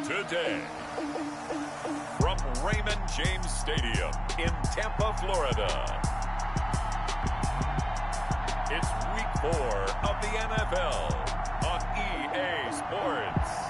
Today, from Raymond James Stadium in Tampa, Florida, it's Week 4 of the NFL on EA Sports.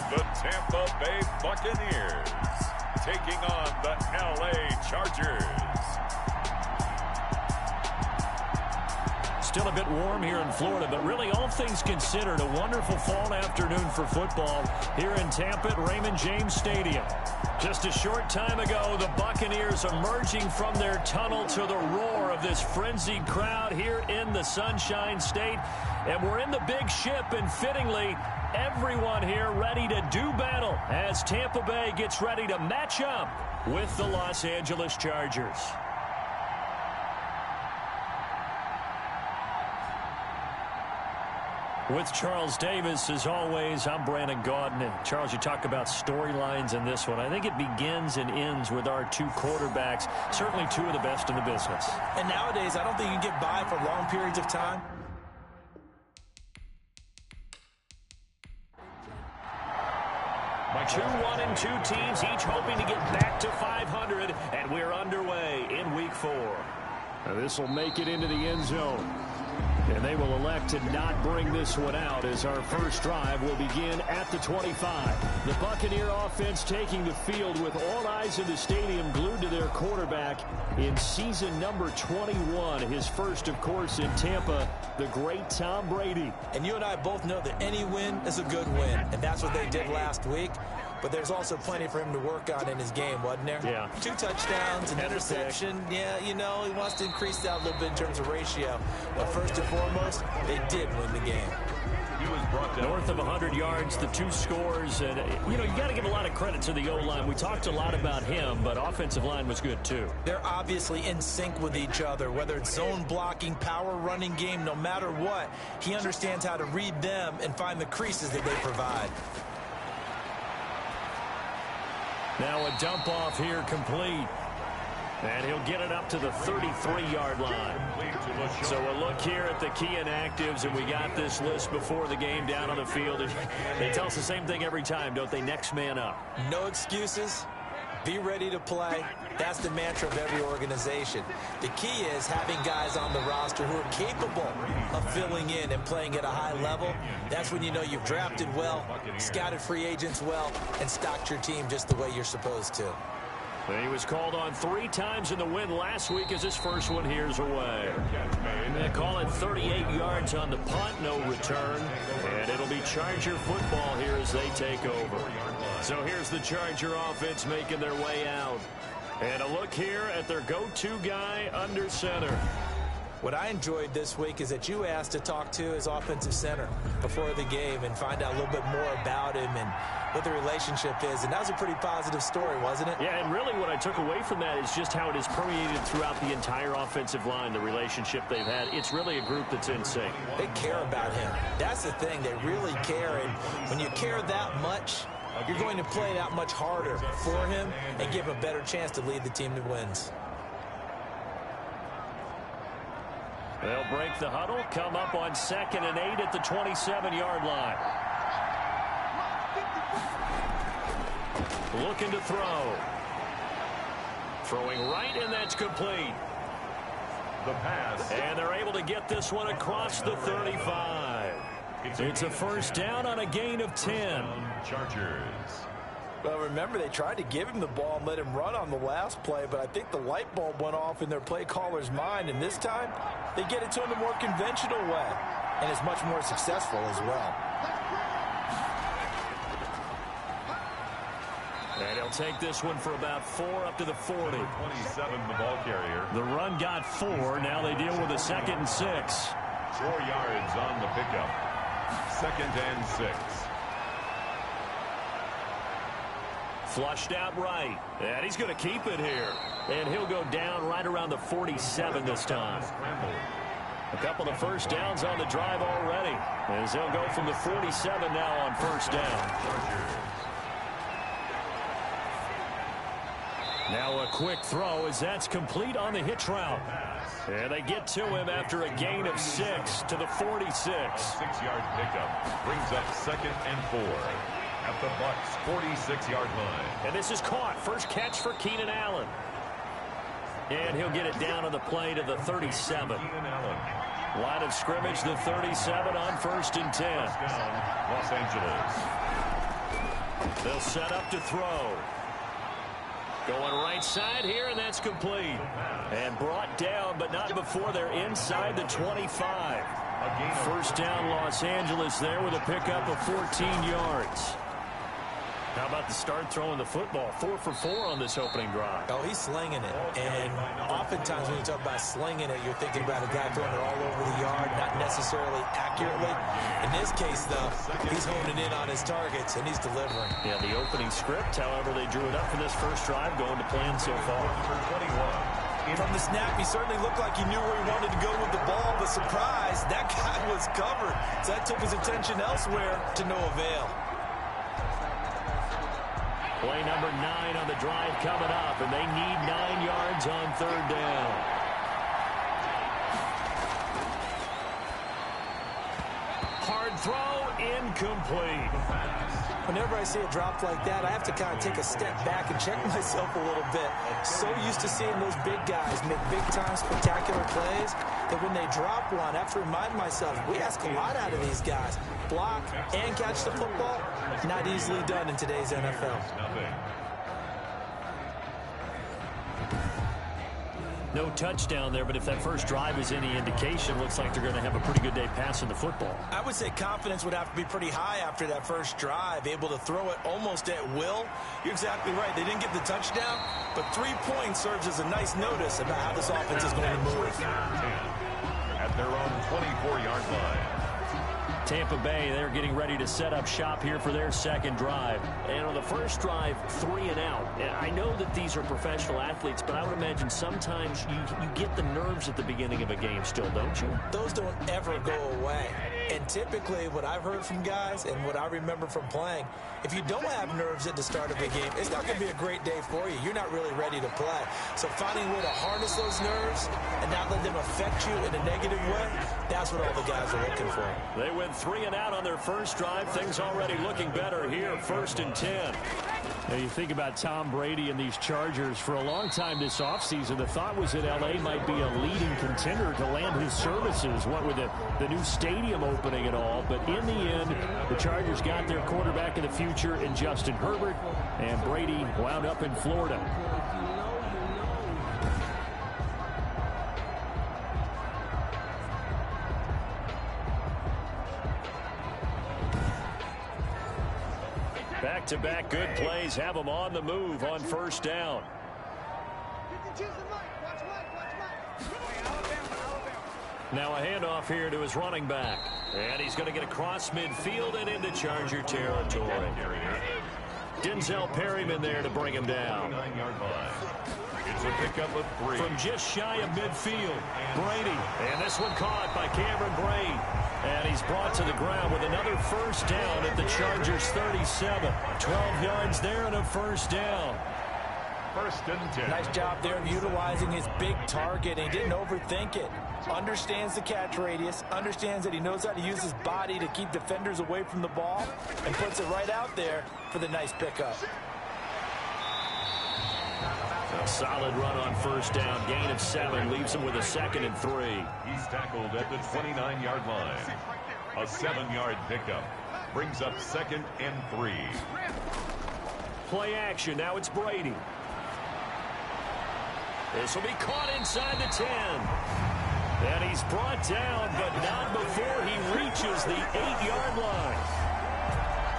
The Tampa Bay Buccaneers taking on the LA Chargers. Still a bit warm here in Florida, but really all things considered, a wonderful fall afternoon for football here in Tampa at Raymond James Stadium. Just a short time ago, the Buccaneers emerging from their tunnel to the roar of this frenzied crowd here in the Sunshine State. And we're in the big ship, and fittingly, everyone here ready to do battle as Tampa Bay gets ready to match up with the Los Angeles Chargers. With Charles Davis, as always, I'm Brandon Gaudin. And Charles, you talk about storylines in this one. I think it begins and ends with our two quarterbacks, certainly two of the best in the business. And nowadays, I don't think you can get by for long periods of time. Two 1-2 teams, each hoping to get back to 500, and we're underway in Week 4. Now this will make it into the end zone. And they will elect to not bring this one out as our first drive will begin at the 25. The Buccaneer offense taking the field with all eyes in the stadium glued to their quarterback in season number 21. His first, of course, in Tampa, the great Tom Brady. And you and I both know that any win is a good win, and that's what they did last week. But there's also plenty for him to work on in his game, wasn't there? Yeah. 2 touchdowns, an interception. Yeah, you know, he wants to increase that a little bit in terms of ratio. But first and foremost, they did win the game. He was brought down. North of 100 yards, the 2 scores. And, you know, you got to give a lot of credit to the O-line. We talked a lot about him, but offensive line was good, too. They're obviously in sync with each other, whether it's zone blocking, power running game, no matter what. He understands how to read them and find the creases that they provide. Now a dump off here complete. And he'll get it up to the 33-yard line. So a look here at the key inactives, and we got this list before the game down on the field. They tell us the same thing every time, don't they? Next man up. No excuses. Be ready to play. That's the mantra of every organization. The key is having guys on the roster who are capable of filling in and playing at a high level. That's when you know you've drafted well, scouted free agents well, and stocked your team just the way you're supposed to. He was called on 3 times in the win last week as his first one here's away. They call it 38 yards on the punt, no return. And it'll be Charger football here as they take over. So here's the Charger offense making their way out. And a look here at their go-to guy under center. What I enjoyed this week is that you asked to talk to his offensive center before the game and find out a little bit more about him and what the relationship is. And that was a pretty positive story, wasn't it? Yeah, and really what I took away from that is just how it is permeated throughout the entire offensive line, the relationship they've had. It's really a group that's in sync. They care about him. That's the thing. They really care. And when you care that much, you're going to play that much harder for him and give him a better chance to lead the team to wins. They'll break the huddle, come up on 2nd and 8 at the 27-yard line. Looking to throw. Throwing right, and that's complete. The pass. And they're able to get this one across the 35. It's a first down on a gain of 10. Chargers. Well, remember, they tried to give him the ball and let him run on the last play, but I think the light bulb went off in their play caller's mind, and this time they get it to him the more conventional way, and it's much more successful as well. And he'll take this one for about 4 up to the 40. 27, the ball carrier. The run got 4. Now they deal with a 2nd and 6. 4 yards on the pickup. 2nd and 6. Flushed out right. And he's going to keep it here. And he'll go down right around the 47 this time. A couple of first downs on the drive already, as they'll go from the 47 now on first down. Now a quick throw as that's complete on the hitch route. And they get to him after a gain of 6 to the 46. 6-yard pickup brings up 2nd and 4 at the Bucs' 46-yard line. And this is caught. First catch for Keenan Allen. And he'll get it down on the play to the 37. Line of scrimmage, the 37 on 1st and 10. Los Angeles. They'll set up to throw. Going right side here, and that's complete. And brought down, but not before they're inside the 25. First down, Los Angeles there with a pickup of 14 yards. How about the start throwing the football? 4 for 4 on this opening drive. Oh, he's slinging it. And oftentimes when you talk about slinging it, you're thinking about a guy throwing it all over the yard, not necessarily accurately. In this case, though, he's honing in on his targets, and he's delivering. Yeah, the opening script, however, they drew it up for this first drive, going to plan so far. From the snap, he certainly looked like he knew where he wanted to go with the ball, but surprise, that guy was covered. So that took his attention elsewhere to no avail. Play number 9 on the drive coming up, and they need 9 yards on 3rd down. Hard throw, incomplete. Whenever I see a drop like that, I have to kind of take a step back and check myself a little bit. So used to seeing those big guys make big-time spectacular plays that when they drop one, I have to remind myself, we ask a lot out of these guys. Block and catch the football, not easily done in today's NFL. No touchdown there, but if that first drive is any indication, looks like they're going to have a pretty good day passing the football. I would say confidence would have to be pretty high after that first drive, able to throw it almost at will. You're exactly right. They didn't get the touchdown, but 3 points serves as a nice notice about how this offense is going to move. At their own 24-yard line. Tampa Bay, they're getting ready to set up shop here for their second drive. And on the first drive, 3 and out. I know that these are professional athletes, but I would imagine sometimes you get the nerves at the beginning of a game still, don't you? Those don't ever go away. And typically what I've heard from guys and what I remember from playing, if you don't have nerves at the start of a game, it's not going to be a great day for you. You're not really ready to play. So finding a way to harness those nerves and not let them affect you in a negative way, that's what all the guys are looking for. They went 3 and out on their first drive. Things already looking better here, 1st and 10. Now you think about Tom Brady and these Chargers. For a long time this offseason, the thought was that L.A. might be a leading contender to land his services, what with the new stadium opening and all. But in the end, the Chargers got their quarterback of the future in Justin Herbert, and Brady wound up in Florida. Back-to-back good plays have them on the move on first down. Now a handoff here to his running back. And he's going to get across midfield and into Charger territory. Denzel Perryman there to bring him down. It's a pickup of 3. From just shy of midfield, Brady. And this one caught by Cameron Brate. And he's brought to the ground with another first down at the Chargers' 37. 12 yards there and a first down. 1st and 10. Nice job there of utilizing his big target. He didn't overthink it. Understands the catch radius. Understands that he knows how to use his body to keep defenders away from the ball. And puts it right out there for the nice pickup. A solid run on first down. Gain of 7 leaves him with a 2nd and 3. He's tackled at the 29-yard line. A 7-yard pickup brings up 2nd and 3. Play action. Now it's Brady. This will be caught inside the 10. And he's brought down, but not before he reaches the 8-yard line.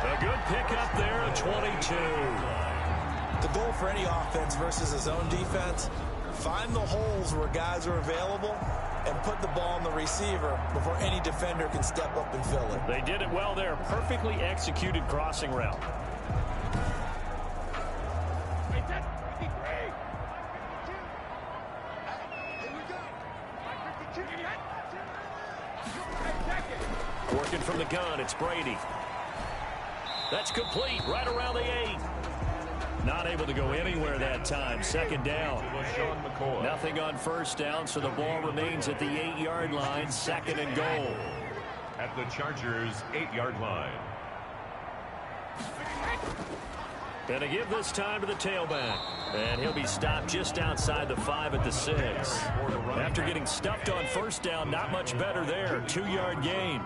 A good pickup there at 22. The goal for any offense versus his own defense, find the holes where guys are available and put the ball on the receiver before any defender can step up and fill it. They did it well there. Perfectly executed crossing route. Working from the gun, it's Brady. That's complete, right around the 8. Not able to go anywhere that time. Second down. Nothing on first down, so the ball remains at the 8-yard line. Second and goal. At the Chargers' 8-yard line. Gonna give this time to the tailback. And he'll be stopped just outside the 5 at the 6. After getting stuffed on first down, not much better there. 2-yard gain.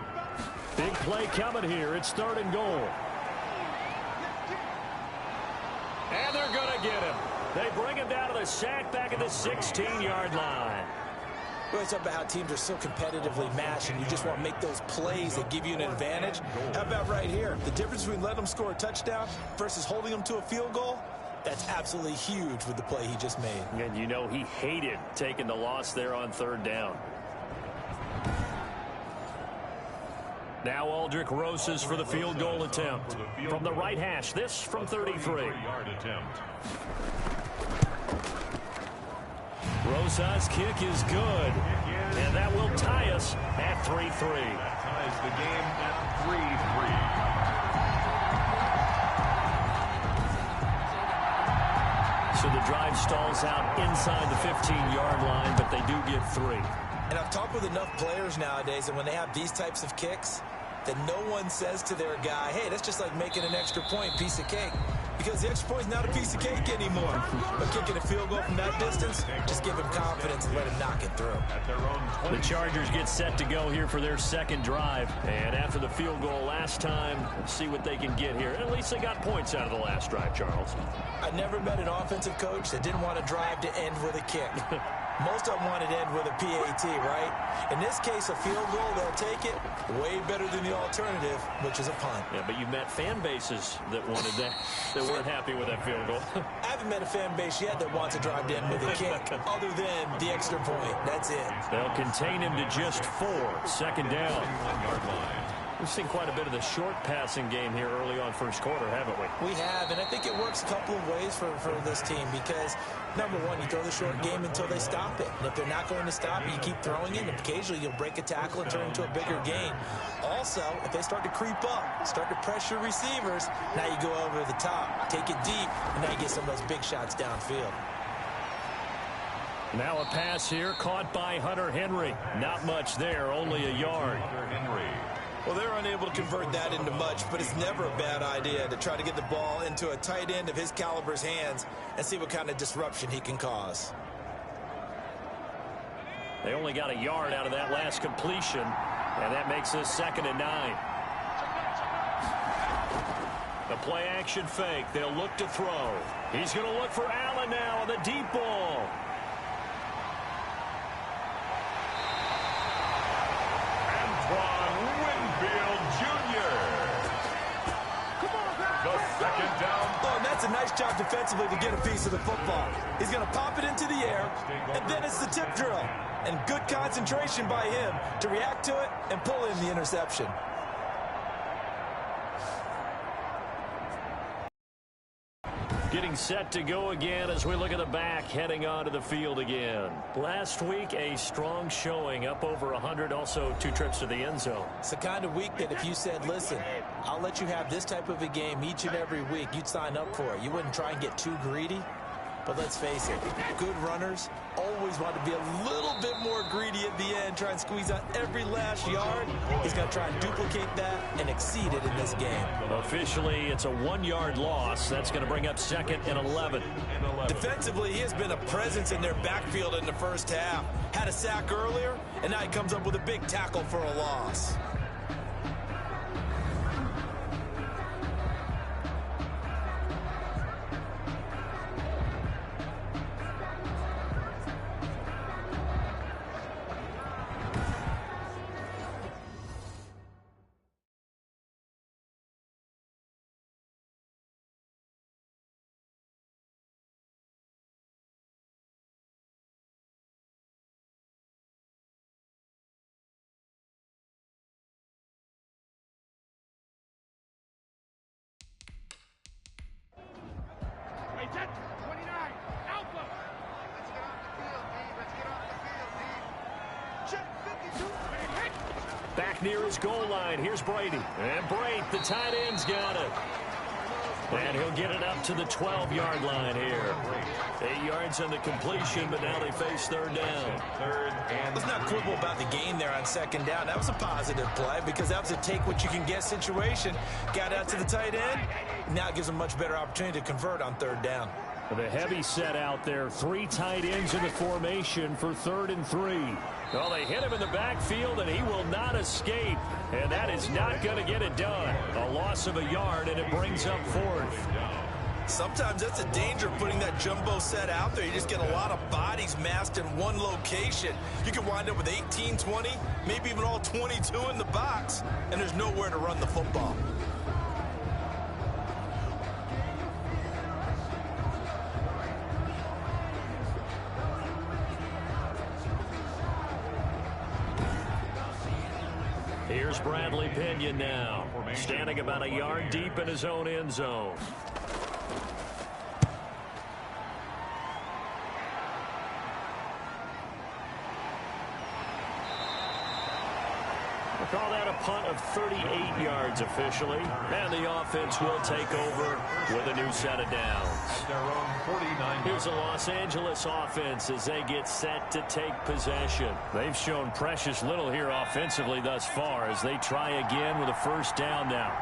Big play coming here. It's third and goal. And they're going to get him. They bring him down to the sack back at the 16-yard line. We always talk about how teams are so competitively matched, and you just want to make those plays that give you an advantage. How about right here? The difference between letting them score a touchdown versus holding them to a field goal, that's absolutely huge with the play he just made. And you know he hated taking the loss there on third down. Now Aldrich Rosas for the field goal attempt. From the right hash, this from 33. Rosas' kick is good. And that will tie us at 3-3. That ties the game at 3-3. So the drive stalls out inside the 15-yard line, but they do get 3. And I've talked with enough players nowadays, and when they have these types of kicks, that no one says to their guy, hey, that's just like making an extra point, piece of cake. Because the extra point is not a piece of cake anymore. But kicking a field goal from that distance, just give him confidence and let him knock it through. The Chargers get set to go here for their second drive. And after the field goal last time, let's see what they can get here. At least they got points out of the last drive, Charles. I never met an offensive coach that didn't want to drive to end with a kick. Most of them wanted to end with a PAT, right? In this case, a field goal, they'll take it way better than the alternative, which is a punt. Yeah, but you've met fan bases that wanted that, that weren't happy with that field goal. I haven't met a fan base yet that wants to drive to end with a kick, other than the extra point. That's it. They'll contain him to just 4. Second down. 1-yard line. We've seen quite a bit of the short passing game here early on first quarter, haven't we? We have, and I think it works a couple of ways for this team because, number one, you throw the short game until they stop it. And if they're not going to stop it, you keep throwing it, and occasionally you'll break a tackle and turn it into a bigger gain. Also, if they start to creep up, start to pressure receivers, now you go over the top, take it deep, and now you get some of those big shots downfield. Now a pass here caught by Hunter Henry. Not much there, only a yard. Henry. Well, they're unable to convert that into much, but it's never a bad idea to try to get the ball into a tight end of his caliber's hands and see what kind of disruption he can cause. They only got a yard out of that last completion, and that makes this 2nd and 9. The play action fake. They'll look to throw. He's going to look for Allen now on the deep ball. That's a nice job defensively to get a piece of the football. He's going to pop it into the air, and then it's the tip drill. And good concentration by him to react to it and pull in the interception. Getting set to go again as we look at the back, heading onto the field again. Last week, a strong showing, up over 100, also 2 trips to the end zone. It's the kind of week that if you said, listen, I'll let you have this type of a game each and every week, you'd sign up for it. You wouldn't try and get too greedy. But let's face it, good runners always want to be a little bit more greedy at the end, try and squeeze out every last yard. He's going to try and duplicate that and exceed it in this game. Officially, it's a 1-yard loss. That's going to bring up 2nd and 11. Defensively, he has been a presence in their backfield in the first half. Had a sack earlier, and now he comes up with a big tackle for a loss. Back near his goal line. Here's Brady. And Brate, the tight end's got it. And he'll get it up to the 12-yard line here. 8 yards on the completion, but now they face third down. Let's not quibble about the gain there on second down. That was a positive play because that was a take-what-you-can-get situation. Got out to the tight end. Now it gives them a much better opportunity to convert on third down. The heavy set out there. 3 tight ends in the formation for 3rd and 3. Well, they hit him in the backfield, and he will not escape. And that is not going to get it done. A loss of a yard, and it brings up 4th. Sometimes that's a danger putting that jumbo set out there. You just get a lot of bodies massed in one location. You can wind up with 18, 20, maybe even all 22 in the box, and there's nowhere to run the football. Here's Bradley Pinion now, standing about a yard deep in his own end zone. We'll call that a punt of 38 yards officially, and the offense will take over with a new set of downs. Here's the Los Angeles offense as they get set to take possession. They've shown precious little here offensively thus far as they try again with a first down now.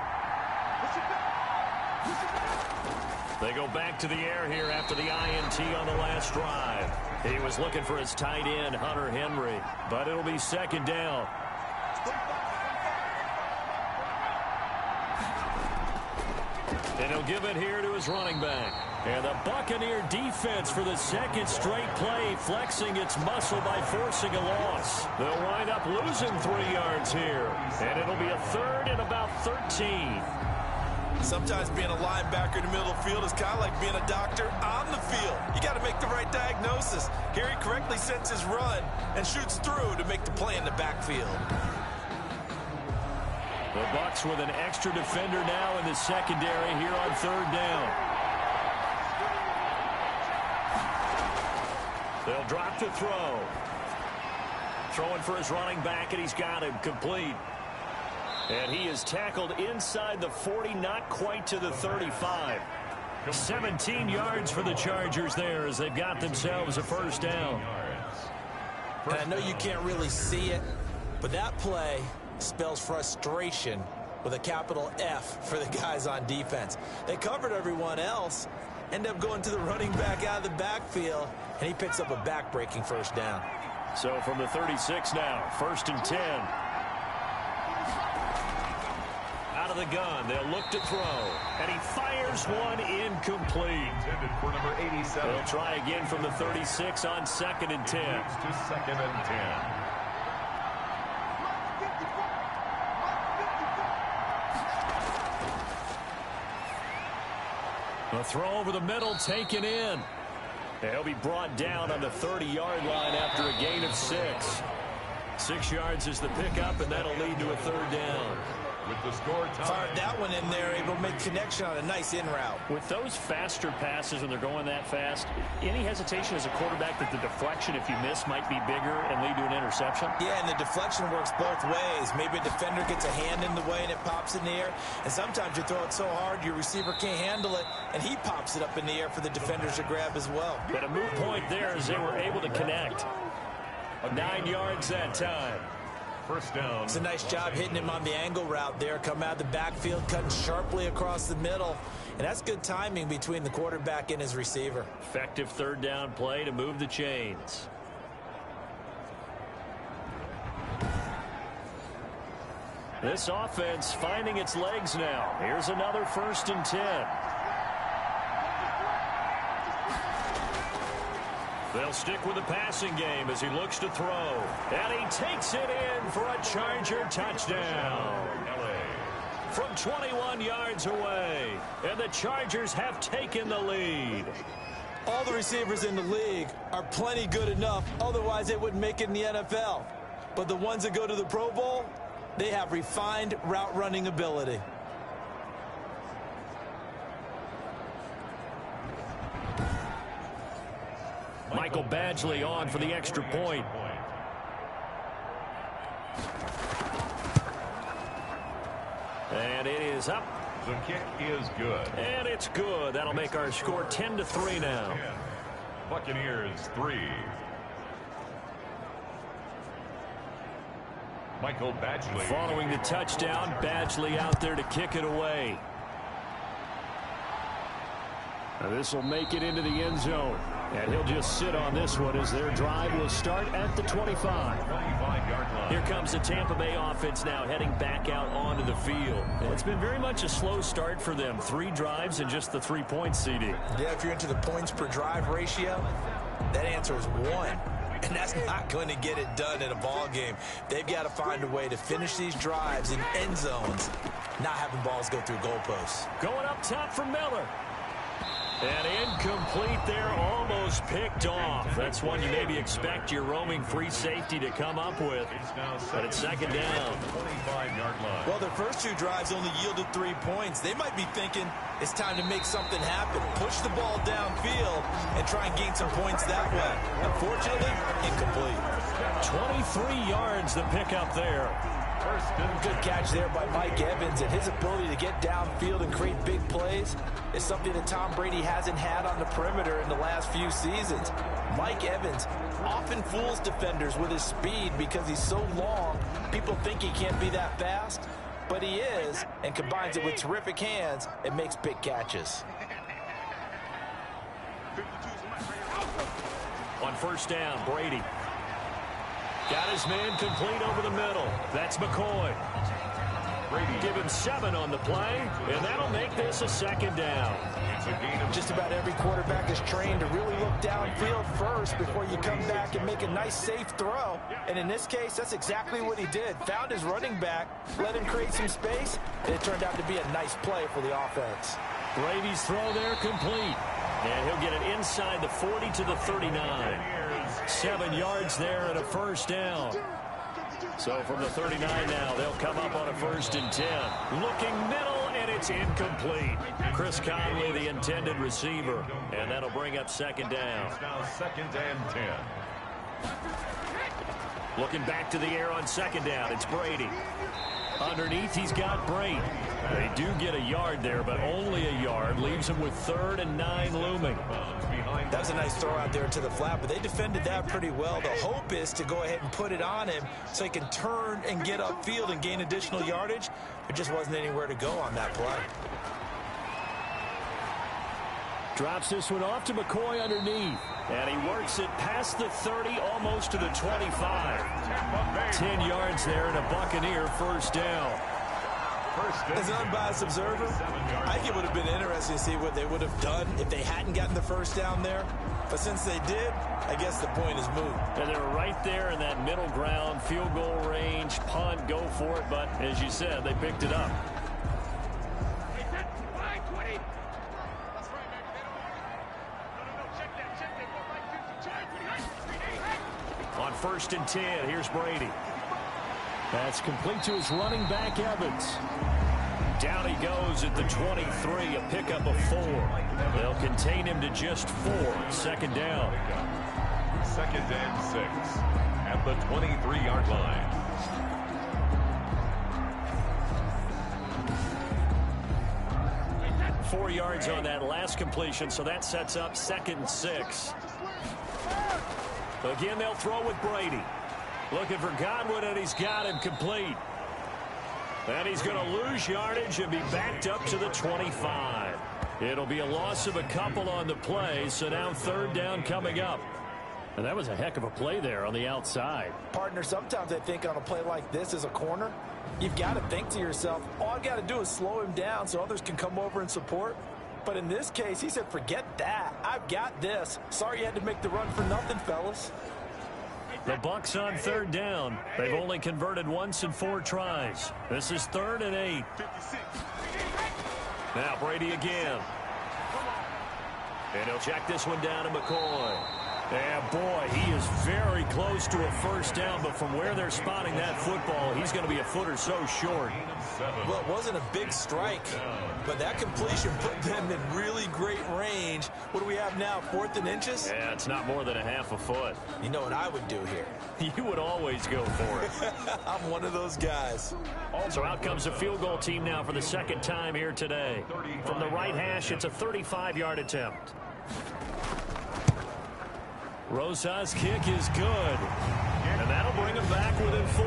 They go back to the air here after the INT on the last drive. He was looking for his tight end, Hunter Henry, but it'll be second down. And he'll give it here to his running back. And the Buccaneer defense for the second straight play, flexing its muscle by forcing a loss. They'll wind up losing 3 yards here. And it'll be a 3rd and about 13. Sometimes being a linebacker in the middle of the field is kind of like being a doctor on the field. You got to make the right diagnosis. Here he correctly sets his run and shoots through to make the play in the backfield. The Bucs with an extra defender now in the secondary here on third down. They'll drop to throw. Throwing for his running back, and he's got him complete. And he is tackled inside the 40, not quite to the 35. 17 yards for the Chargers there as they've got themselves a first down. And I know you can't really see it, but that play spells frustration with a capital F for the guys on defense. They covered everyone else, end up going to the running back out of the backfield, and he picks up a back-breaking first down. So from the 36 now, 1st and 10. Out of the gun, they'll look to throw, and he fires one incomplete. Intended for number 87. They'll try again from the 36 on 2nd and 10. To 2nd and 10. A throw over the middle taken in. He'll be brought down on the 30-yard line after a gain of 6. 6 yards is the pickup, and that'll lead to a third down. With the score time. Fired that one in there, able to make connection on a nice in route. With those faster passes when they're going that fast, any hesitation as a quarterback that the deflection, if you miss, might be bigger and lead to an interception? Yeah, and the deflection works both ways. Maybe a defender gets a hand in the way and it pops in the air. And sometimes you throw it so hard your receiver can't handle it, and he pops it up in the air for the defenders to grab as well. But a moot point there as they were able to connect. 9 yards that time. First down. It's a nice job hitting him on the angle route there. Come out of the backfield, cutting sharply across the middle. And that's good timing between the quarterback and his receiver. Effective third down play to move the chains. This offense finding its legs now. Here's another 1st and 10. They'll stick with the passing game as he looks to throw. And he takes it in for a Charger touchdown. From 21 yards away. And the Chargers have taken the lead. All the receivers in the league are plenty good enough. Otherwise, they wouldn't make it in the NFL. But the ones that go to the Pro Bowl, they have refined route running ability. Michael Badgley on for the extra point. is up. The kick is good. And it's good. That'll make our score 10-3 now. Buccaneers 3. Michael Badgley. Following the touchdown, Badgley out there to kick it away. Now this will make it into the end zone. And he'll just sit on this one as their drive will start at the 25. 25-yard line. Here comes the Tampa Bay offense now heading back out onto the field. It's been very much a slow start for them. 3 drives and just the 3 points, CD. Yeah, if you're into the points per drive ratio, that answer is 1. And that's not going to get it done in a ball game. They've got to find a way to finish these drives in end zones, not having balls go through goalposts. Going up top for Miller. And incomplete there, almost picked off. That's one you maybe expect your roaming free safety to come up with. But it's second down. 25-yard line. Well, their first 2 drives only yielded 3 points. They might be thinking it's time to make something happen. Push the ball downfield and try and gain some points that way. Unfortunately, incomplete. 23 yards the pickup there. Good catch there by Mike Evans, and his ability to get downfield and create big plays is something that Tom Brady hasn't had on the perimeter in the last few seasons. Mike Evans often fools defenders with his speed because he's so long. People think he can't be that fast, but he is, and combines it with terrific hands and makes big catches. On first down, Brady. Got his man complete over the middle. That's McCoy. Brady give him 7 on the play, and that'll make this a second down. Just about every quarterback is trained to really look downfield first before you come back and make a nice, safe throw. And in this case, that's exactly what he did. Found his running back, let him create some space, and it turned out to be a nice play for the offense. Brady's throw there complete. And he'll get it inside the 40 to the 39. 7 yards there and a first down. So from the 39 now, they'll come up on a 1st and 10. Looking middle, and it's incomplete. Chris Conley, the intended receiver. And that'll bring up second down. It's now 2nd and 10. Looking back to the air on second down, it's Brady. Underneath, he's got Brady. They do get a yard there, but only a yard. Leaves him with 3rd and 9 looming. That was a nice throw out there to the flat, but they defended that pretty well. The hope is to go ahead and put it on him so he can turn and get upfield and gain additional yardage. There just wasn't anywhere to go on that play. Drops this one off to McCoy underneath. And he works it past the 30, almost to the 25. 10 yards there and a Buccaneer first down. As an unbiased observer, I think it would have been interesting to see what they would have done if they hadn't gotten the first down there. But since they did, I guess the point is moot. And they were right there in that middle ground, field goal range, punt, go for it. But as you said, they picked it up. On 1st and 10, here's Brady. That's complete to his running back, Evans. Down he goes at the 23, a pickup of 4. They'll contain him to just 4. Second down. 2nd and 6 at the 23-yard line. Four yards on that last completion, so that sets up 2nd and 6. Again, they'll throw with Brady. Looking for Godwin, and he's got him complete. And he's going to lose yardage and be backed up to the 25. It'll be a loss of a couple on the play, so now 3rd down coming up. And that was a heck of a play there on the outside. Partner, sometimes I think on a play like this as a corner, you've got to think to yourself, all I've got to do is slow him down so others can come over and support. But in this case, he said, forget that. I've got this. Sorry you had to make the run for nothing, fellas. The Bucs on 3rd down. They've only converted once in 4 tries. This is 3rd and 8. Now Brady again. And he'll check this one down to McCoy. Yeah, boy, he is very close to a first down, but from where they're spotting that football, he's going to be a foot or so short. Well, it wasn't a big strike, but that completion put them in really great range. What do we have now, 4th and inches? Yeah, it's not more than a half a foot. You know what I would do here? You would always go for it. I'm one of those guys. So out comes the field goal team now for the second time here today. From the right hash, it's a 35-yard attempt. Rosa's kick is good. And that'll bring him back within 4.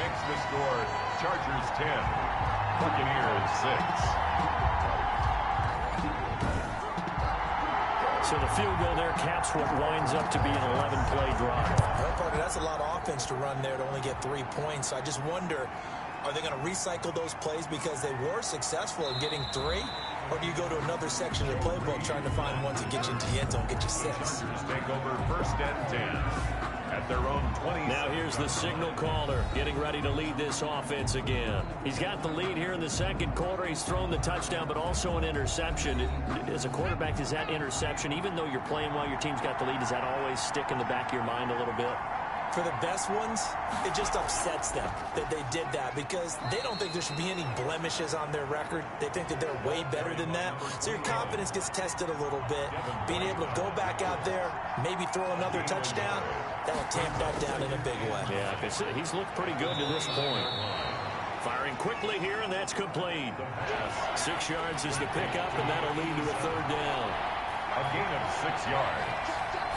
Makes the score Chargers 10, Buccaneers 6. So the field goal there caps what winds up to be an 11-play drive. Well, partner, that's a lot of offense to run there to only get 3 points. So I just wonder, are they going to recycle those plays because they were successful in getting 3? Or do you go to another section of the playbook trying to find one to get you into the end zone, get you 6? Take over 1st and 10 at their own 20. Now here's the signal caller getting ready to lead this offense again. He's got the lead here in the second quarter. He's thrown the touchdown, but also an interception. As a quarterback, does that interception, even though you're playing while your team's got the lead, does that always stick in the back of your mind a little bit? For the best ones, it just upsets them that they did that because they don't think there should be any blemishes on their record. They think that they're way better than that. So your confidence gets tested a little bit. Being able to go back out there, maybe throw another touchdown, that'll tamp that down in a big way. Yeah, because he's looked pretty good to this point. Firing quickly here, and that's complete. 6 yards is the pickup, and that'll lead to a 3rd down. A gain of 6 yards.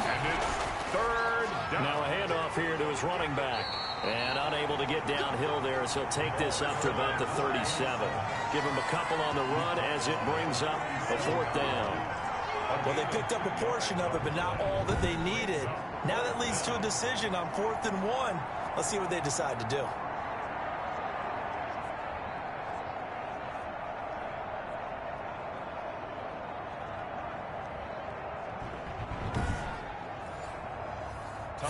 And it's 3rd down. Now a handoff here to his running back. And unable to get downhill there as he'll take this up to about the 37. Give him a couple on the run as it brings up a 4th down. Well, they picked up a portion of it, but not all that they needed. Now that leads to a decision on 4th and 1. Let's see what they decide to do.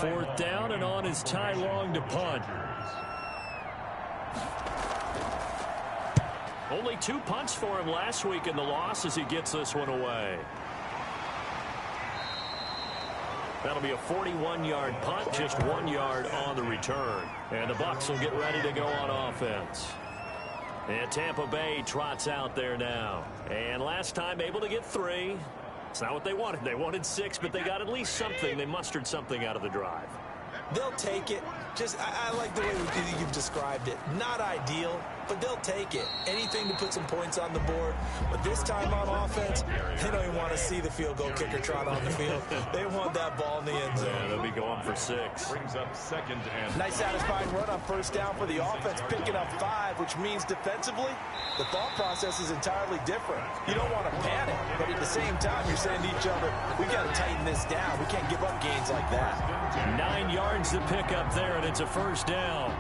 Fourth down, and on is Ty Long to punt. Only 2 punts for him last week in the loss as he gets this one away. That'll be a 41-yard punt, just 1 yard on the return. And the Bucs will get ready to go on offense. And Tampa Bay trots out there now. And last time able to get 3. It's not what they wanted. They wanted 6, but they got at least something. They mustered something out of the drive. They'll take it. Just, I like the way you've described it. Not ideal, but they'll take it. Anything to put some points on the board. But this time on offense, they don't even want to see the field goal kicker trot on the field. They want that ball in the end zone. Yeah, they'll be going for 6. Brings up 2nd and... Nice satisfying run on 1st down for the offense, picking up 5, which means defensively, the thought process is entirely different. You don't want to panic, but at the same time, you're saying to each other, we got to tighten this down. We can't give up gains like that. 9 yards to pick up there, and it's a 1st down.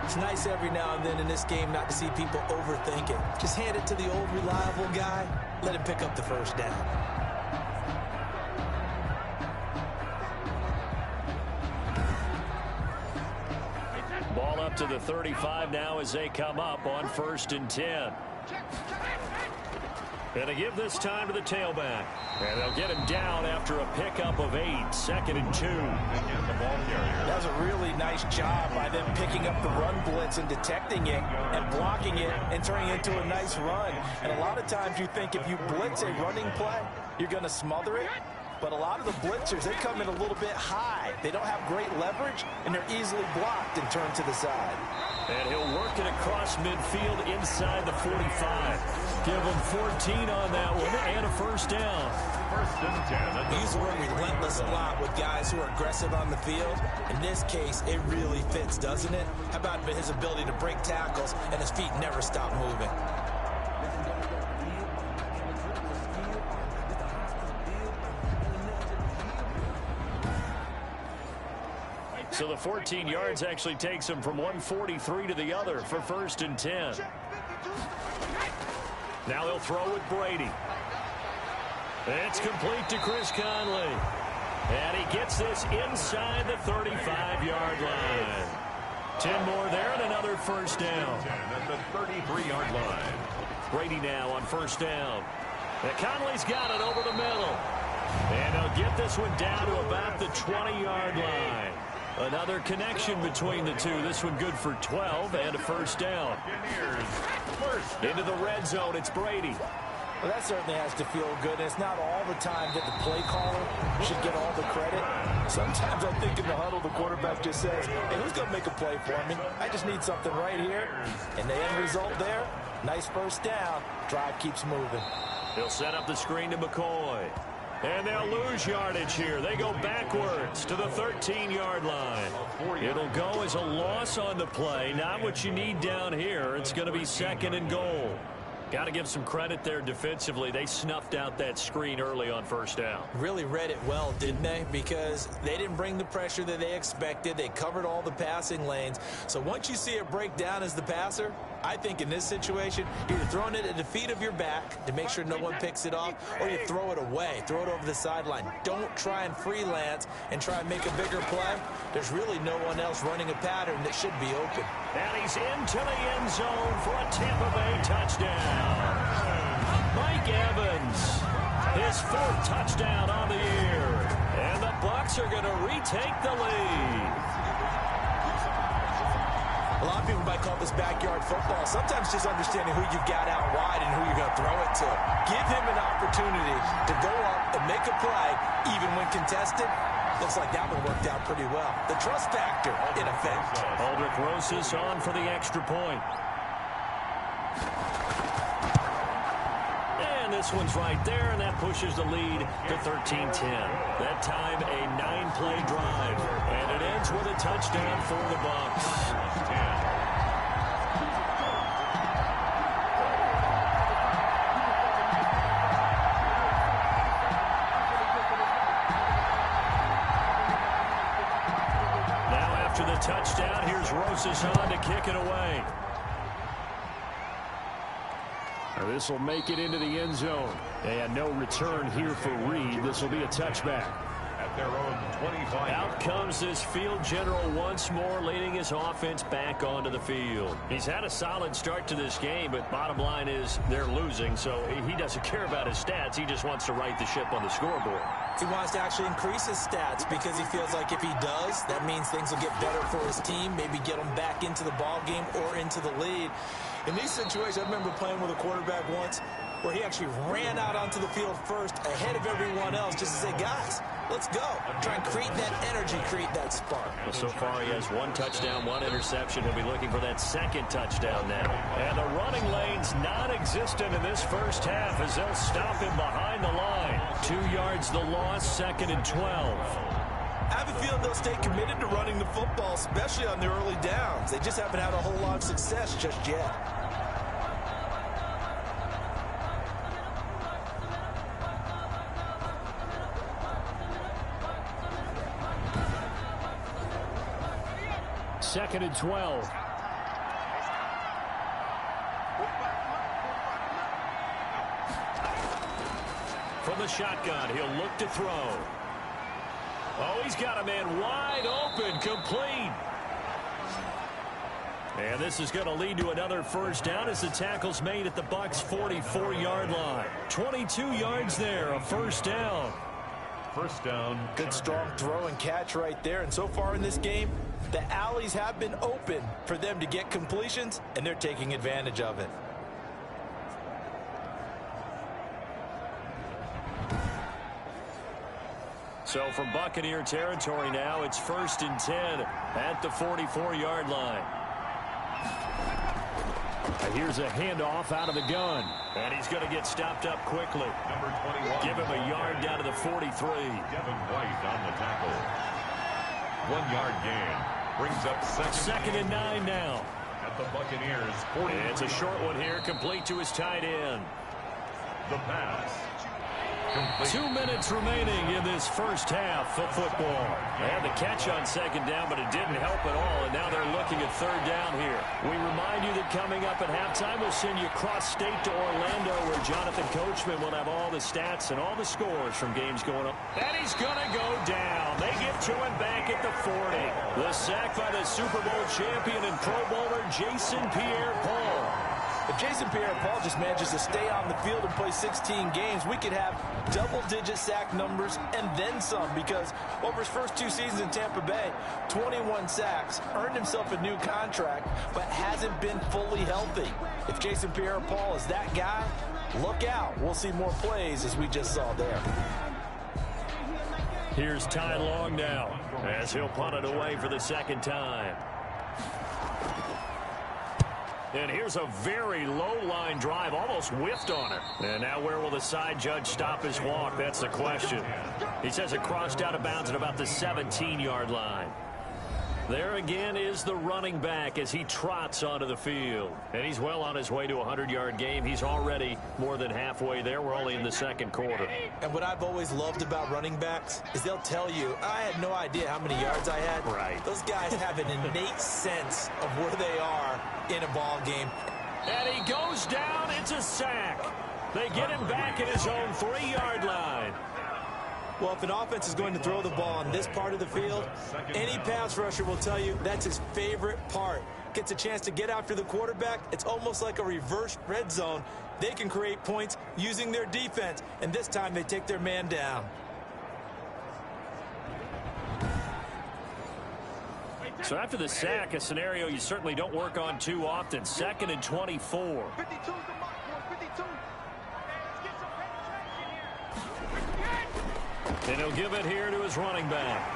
It's nice every now and then in this game not to see people overthink it. Just hand it to the old reliable guy. Let him pick up the 1st down. Ball up to the 35 now as they come up on 1st and 10. And they give this time to the tailback. And they'll get him down after a pickup of 8. 2nd and 2. Again, the ball carrier. That was a really nice job by them picking up the run blitz and detecting it and blocking it and turning it into a nice run. And a lot of times you think if you blitz a running play, you're going to smother it. But a lot of the blitzers, they come in a little bit high. They don't have great leverage, and they're easily blocked and turned to the side. And he'll work it across midfield inside the 45. Give him 14 on that one and a 1st down. 1st and 10. We use the word relentless a lot with guys who are aggressive on the field. In this case, it really fits, doesn't it? How about his ability to break tackles and his feet never stop moving? So the 14 yards actually takes him from 143 to the other for 1st and 10. Now they'll throw with Brady. It's complete to Chris Conley. And he gets this inside the 35-yard line. 10 more there and another 1st down. At the 33-yard line. Brady now on 1st down. And Conley's got it over the middle. And they'll get this one down to about the 20-yard line. Another connection between the two. This one good for 12 and a first down. Into the red zone, it's Brady. Well, that certainly has to feel good. It's not all the time that the play caller should get all the credit. Sometimes I think in the huddle, the quarterback just says, hey, who's going to make a play for me? I just need something right here. And the end result there, nice first down. Drive keeps moving. He'll set up the screen to McCoy. And they'll lose yardage here. They go backwards to the 13-yard line. It'll go as a loss on the play. Not what you need down here. It's going to be second and goal. Got to give some credit there defensively. They snuffed out that screen early on first down. Really read it well, didn't they? Because they didn't bring the pressure that they expected. They covered all the passing lanes. So once you see it break down as the passer, I think in this situation, you're throwing it at the feet of your back to make sure no one picks it off, or you throw it away, throw it over the sideline. Don't try and freelance and try and make a bigger play. There's really no one else running a pattern that should be open. And he's into the end zone for a Tampa Bay touchdown. Mike Evans, his 4th touchdown on the year. And the Bucs are going to retake the lead. A lot of people might call this backyard football. Sometimes just understanding who you've got out wide and who you're going to throw it to. Give him an opportunity to go up and make a play, even when contested. Looks like that one worked out pretty well. The trust factor, in effect. Aldrich Rosas on for the extra point. And this one's right there, and that pushes the lead to 13-10. That time, a 9-play drive. And it ends with a touchdown for the Bucs. Touchdown. Here's Rosas on to kick it away. This will make it into the end zone. And no return here for Reed. This will be a touchback. At their own 25. Out comes this field general once more, leading his offense back onto the field. He's had a solid start to this game, but bottom line is they're losing, so he doesn't care about his stats. He just wants to right the ship on the scoreboard. He wants to actually increase his stats because he feels like if he does, that means things will get better for his team, maybe get them back into the ball game or into the lead. In these situations, I remember playing with a quarterback once where he actually ran out onto the field first ahead of everyone else just to say, guys, let's go. Try and create that energy, create that spark. Well, so far he has 1 touchdown, 1 interception. He'll be looking for that 2nd touchdown now. And the running lane's non-existent in this first half as they'll stop him behind the line. 2 yards the loss, 2nd and 12. I have a feeling they'll stay committed to running the football, especially on the early downs. They just haven't had a whole lot of success just yet. Second and 12. From the shotgun, he'll look to throw. Oh, he's got a man wide open, complete. And this is going to lead to another first down as the tackle's made at the Bucs' 44-yard line. 22 yards there, a first down. First down. Good strong throw and catch right there. And so far in this game, the alleys have been open for them to get completions, and they're taking advantage of it. So from Buccaneer territory now, it's 1st and 10 at the 44-yard line. Here's a handoff out of the gun. And he's going to get stopped up quickly. Number 21. Give him a yard down to the 43. Devin White on the tackle. 1 yard gain. Brings up second and 9 now. At the Buccaneers 40. It's a short one here, complete to his tight end. The pass. Complete. 2 minutes remaining in this first half of football. They had the catch on second down, but it didn't help at all, and now they're looking at third down here. We remind you that coming up at halftime, we'll send you cross-state to Orlando, where Jonathan Coachman will have all the stats and all the scores from games going on. And he's going to go down. They get to him back at the 40. The sack by the Super Bowl champion and Pro Bowler Jason Pierre-Paul. If Jason Pierre-Paul just manages to stay on the field and play 16 games, we could have double-digit sack numbers and then some, because over his first 2 seasons in Tampa Bay, 21 sacks, earned himself a new contract, but hasn't been fully healthy. If Jason Pierre-Paul is that guy, look out. We'll see more plays as we just saw there. Here's Ty Long now as he'll punt it away for the second time. And here's a very low-line drive, almost whiffed on it. And now where will the side judge stop his walk? That's the question. He says it crossed out of bounds at about the 17-yard line. There again is the running back as he trots onto the field. And he's well on his way to a 100-yard game. He's already more than halfway there. We're only in the second quarter. And what I've always loved about running backs is they'll tell you, I had no idea how many yards I had. Right. Those guys have an innate sense of where they are in a ball game. And he goes down. It's a sack. They get him back at his own 3-yard line. Well, if an offense is going to throw the ball on this part of the field, any pass rusher will tell you that's his favorite part. Gets a chance to get after the quarterback. It's almost like a reverse red zone. They can create points using their defense, and this time they take their man down. So after the sack, a scenario you certainly don't work on too often. 2nd and 24. 52 And he'll give it here to his running back.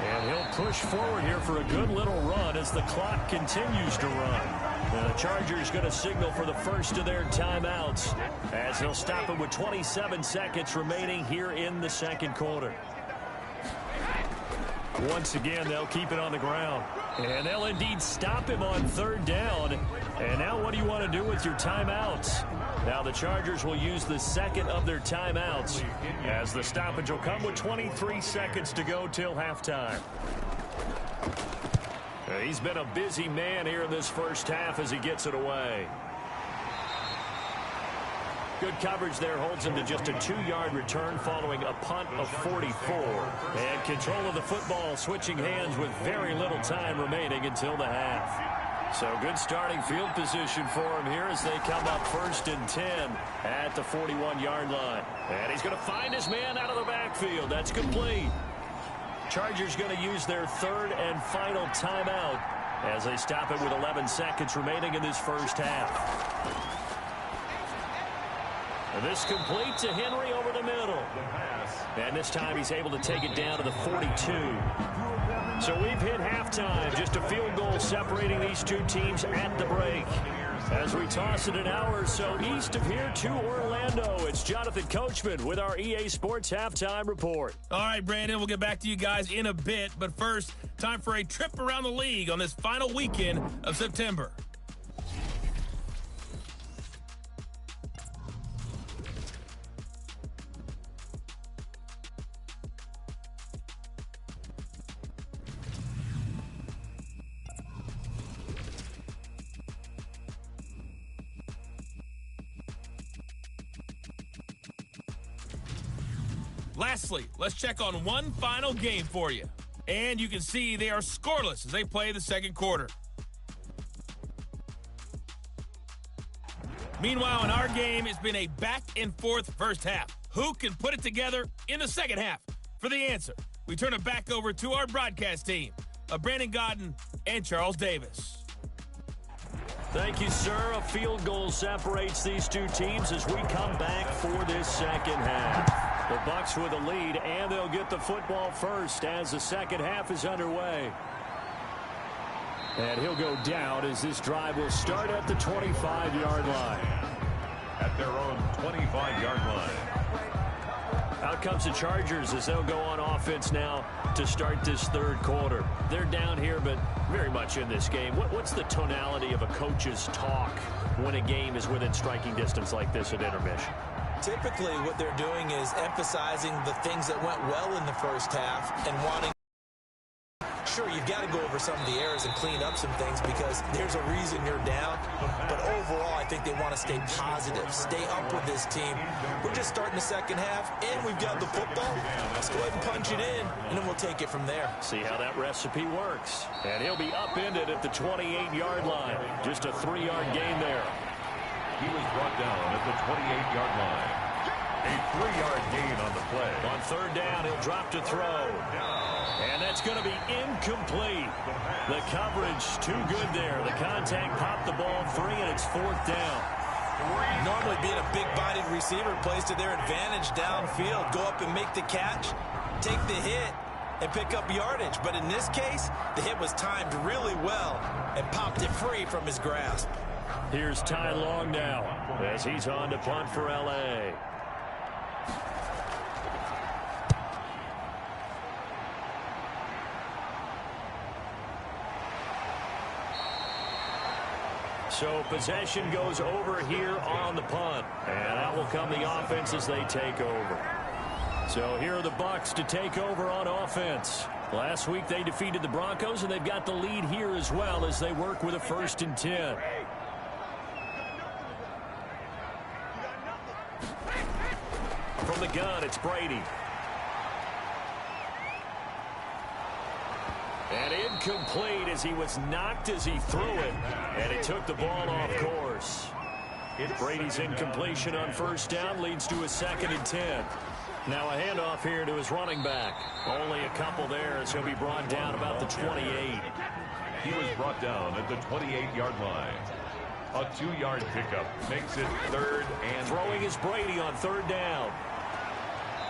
And he'll push forward here for a good little run as the clock continues to run. And the Chargers going to signal for the first of their timeouts as he'll stop it with 27 seconds remaining here in the second quarter. Once again, they'll keep it on the ground. And they'll indeed stop him on 3rd down. And now what do you want to do with your timeouts? Now the Chargers will use the second of their timeouts as the stoppage will come with 23 seconds to go till halftime. He's been a busy man here in this first half as he gets it away. Good coverage there holds him to just a 2-yard return following a punt of 44. And control of the football switching hands with very little time remaining until the half. So good starting field position for him here as they come up 1st and 10 at the 41-yard line. And he's going to find his man out of the backfield. That's complete. Chargers going to use their 3rd and final timeout as they stop it with 11 seconds remaining in this first half. And this complete to Henry over the middle. And this time he's able to take it down to the 42. So we've hit halftime. Just a field goal separating these two teams at the break. As we toss it an hour or so east of here to Orlando, it's Jonathan Coachman with our EA Sports Halftime Report. All right, Brandon, we'll get back to you guys in a bit. But first, time for a trip around the league on this final weekend of September. Lastly, let's check on one final game for you. And you can see they are scoreless as they play the second quarter. Meanwhile, in our game, it's been a back-and-forth first half. Who can put it together in the second half? For the answer, we turn it back over to our broadcast team of Brandon Godden and Charles Davis. Thank you, sir. A field goal separates these two teams as we come back for this second half. The Bucs with a lead, and they'll get the football first as the second half is underway. And he'll go down as this drive will start at the 25-yard line. At their own 25-yard line. Out comes the Chargers as they'll go on offense now to start this third quarter. They're down here, but very much in this game. What's the tonality of a coach's talk when a game is within striking distance like this at intermission? Typically, what they're doing is emphasizing the things that went well in the first half and wanting. Sure, you've got to go over some of the errors and clean up some things because there's a reason you're down. But overall, I think they want to stay positive, stay up with this team. We're just starting the second half, and we've got the football. Let's go ahead and punch it in, and then we'll take it from there. See how that recipe works. And he'll be upended at the 28-yard line. Just a 3-yard gain there. He was brought down at the 28-yard line. A 3-yard gain on the play. On third down, he'll drop to throw. And that's going to be incomplete. The coverage too good there. The contact popped the ball free, and it's fourth down. Normally being a big-bodied receiver plays to their advantage downfield. Go up and make the catch, take the hit, and pick up yardage. But in this case, the hit was timed really well and popped it free from his grasp. Here's Ty Long now as he's on to punt for L.A. So possession goes over here on the punt. And out will come the offense as they take over. So here are the Bucs to take over on offense. Last week they defeated the Broncos, and they've got the lead here as well as they work with a 1st and 10. From the gun, it's Brady. And incomplete as he was knocked as he threw it. And it took the ball off course. Brady's incompletion on first down leads to a 2nd and 10. Now a handoff here to his running back. Only a couple there as he'll be brought down about the 28. He was brought down at the 28-yard line. A 2-yard pickup makes it 3rd and throwing is Brady on third down.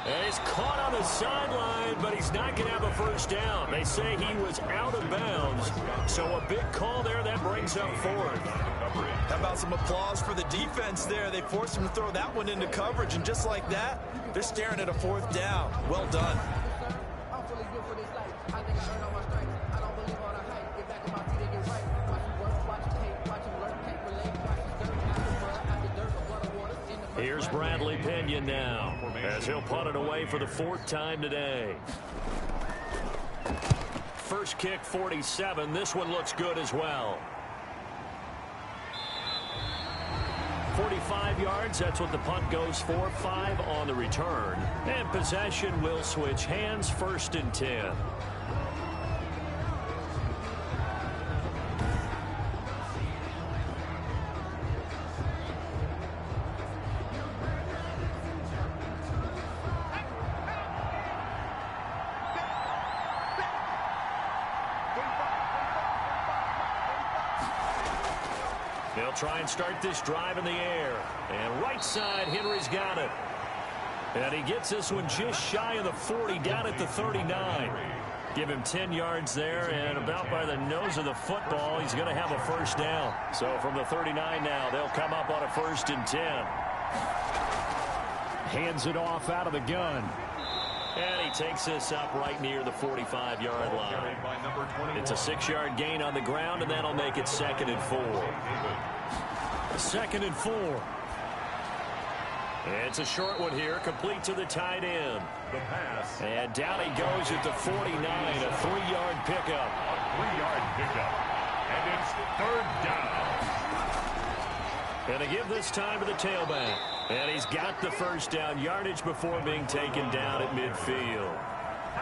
And he's caught on the sideline, but he's not going to have a first down. They say he was out of bounds. So a big call there that brings up 4th. How about some applause for the defense there? They forced him to throw that one into coverage, and just like that, they're staring at a 4th down. Well done. Here's Bradley Pinion now as he'll punt it away for the 4th time today. First kick, 47. This one looks good as well. 45 yards, that's what the punt goes for. 5 on the return. And possession will switch hands, 1st and 10. They'll try and start this drive in the air. And right side, Henry's got it. And he gets this one just shy of the 40, down at the 39. Give him 10 yards there, and about by the nose of the football, he's going to have a first down. So from the 39 now, they'll come up on a 1st and 10. Hands it off out of the gun. And he takes this up right near the 45-yard line. It's a 6-yard gain on the ground, and that'll make it 2nd and 4. 2nd and 4. It's a short one here, complete to the tight end. And down he goes at the 49, a 3-yard pickup. A 3-yard pickup. And it's 3rd down. And to give this time to the tailback. And he's got the first down yardage before being taken down at midfield.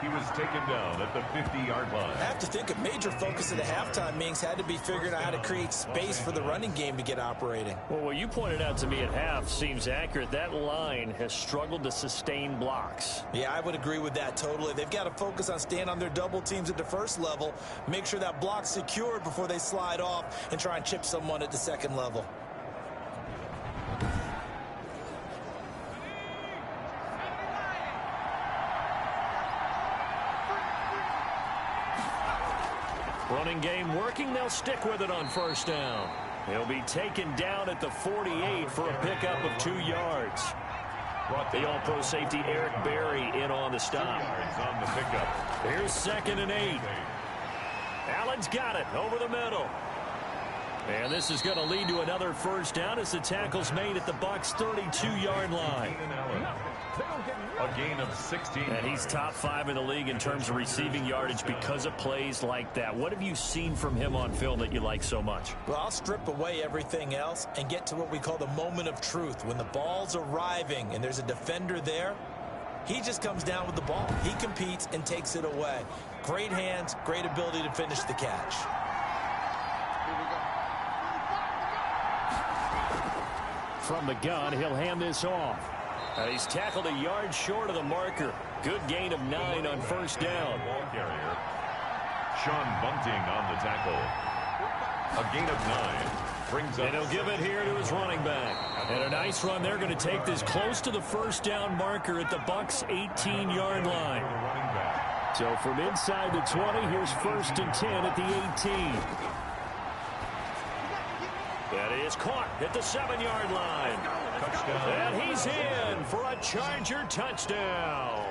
He was taken down at the 50-yard line. I have to think a major focus of the halftime meetings had to be figuring out how to create space for the running game to get operating. Well, what you pointed out to me at half seems accurate. That line has struggled to sustain blocks. Yeah, I would agree with that totally. They've got to focus on staying on their double teams at the first level, make sure that block's secured before they slide off and try and chip someone at the second level. Running game working. They'll stick with it on first down. He'll be taken down at the 48 for a pickup of 2 yards. The all-pro safety Eric Berry in on the stop. On the pickup. Here's 2nd and 8. Allen's got it over the middle. And this is going to lead to another first down as the tackle's made at the Bucs' 32-yard line. A gain of 16. And he's top 5 in the league in terms of receiving yardage because of plays like that. What have you seen from him on film that you like so much? Well, I'll strip away everything else and get to what we call the moment of truth. When the ball's arriving and there's a defender there, he just comes down with the ball. He competes and takes it away. Great hands, great ability to finish the catch. From the gun, he'll hand this off. He's tackled a yard short of the marker. Good gain of 9 on first down. Ball carrier. Sean Bunting on the tackle. A gain of 9. Brings up. And he'll give it here to his running back. And a nice run. They're going to take this close to the first down marker at the Bucs' 18-yard line. So from inside the 20, here's 1st and 10 at the 18. That is caught at the 7-yard line. Touchdown. And he's in for a Charger touchdown.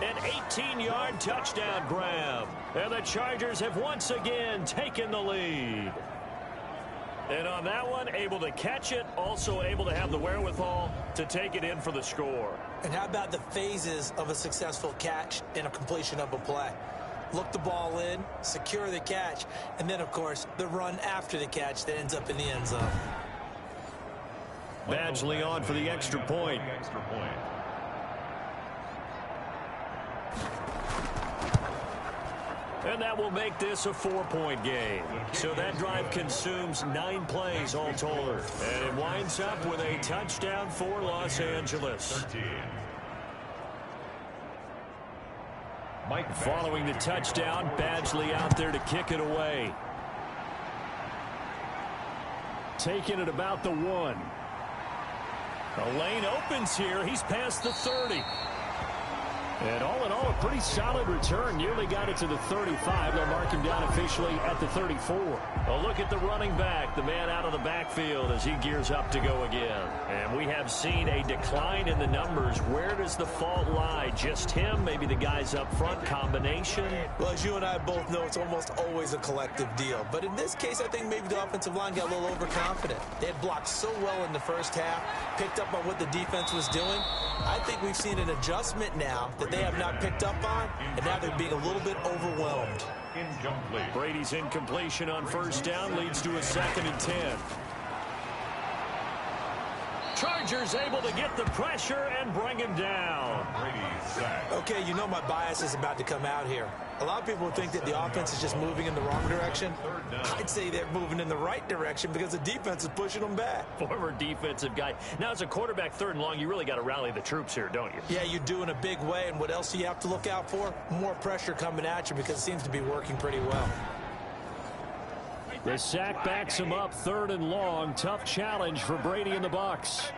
An 18-yard touchdown grab. And the Chargers have once again taken the lead. And on that one, able to catch it, also able to have the wherewithal to take it in for the score. And how about the phases of a successful catch and a completion of a play? Look the ball in, secure the catch, and then, of course, the run after the catch that ends up in the end zone. Badgley on for the extra point. And that will make this a 4-point game. So that drive consumes 9 plays all told. And it winds up with a touchdown for Los Angeles. Following the touchdown, Badgley out there to kick it away. Taking it about the 1. The lane opens here. He's past the 30. And all in all, a pretty solid return. Nearly got it to the 35. They'll mark him down officially at the 34. A look at the running back, the man out of the backfield as he gears up to go again. And we have seen a decline in the numbers. Where does the fault lie? Just him? Maybe the guys up front? Combination? Well, as you and I both know, it's almost always a collective deal. But in this case, I think maybe the offensive line got a little overconfident. They had blocked so well in the first half, picked up on what the defense was doing. I think we've seen an adjustment now that they have not picked up on, and now they're being a little bit overwhelmed. Incomplete. Brady's incompletion on first down leads to a 2nd and 10. Chargers able to get the pressure and bring him down. Okay, you know my bias is about to come out here. A lot of people think that the offense is just moving in the wrong direction. I'd say they're moving in the right direction because the defense is pushing them back. Former defensive guy. Now, as a quarterback 3rd and long, you really got to rally the troops here, don't you? Yeah, you do in a big way. And what else do you have to look out for? More pressure coming at you because it seems to be working pretty well. The sack backs him up 3rd and long. Tough challenge for Brady and the Bucs.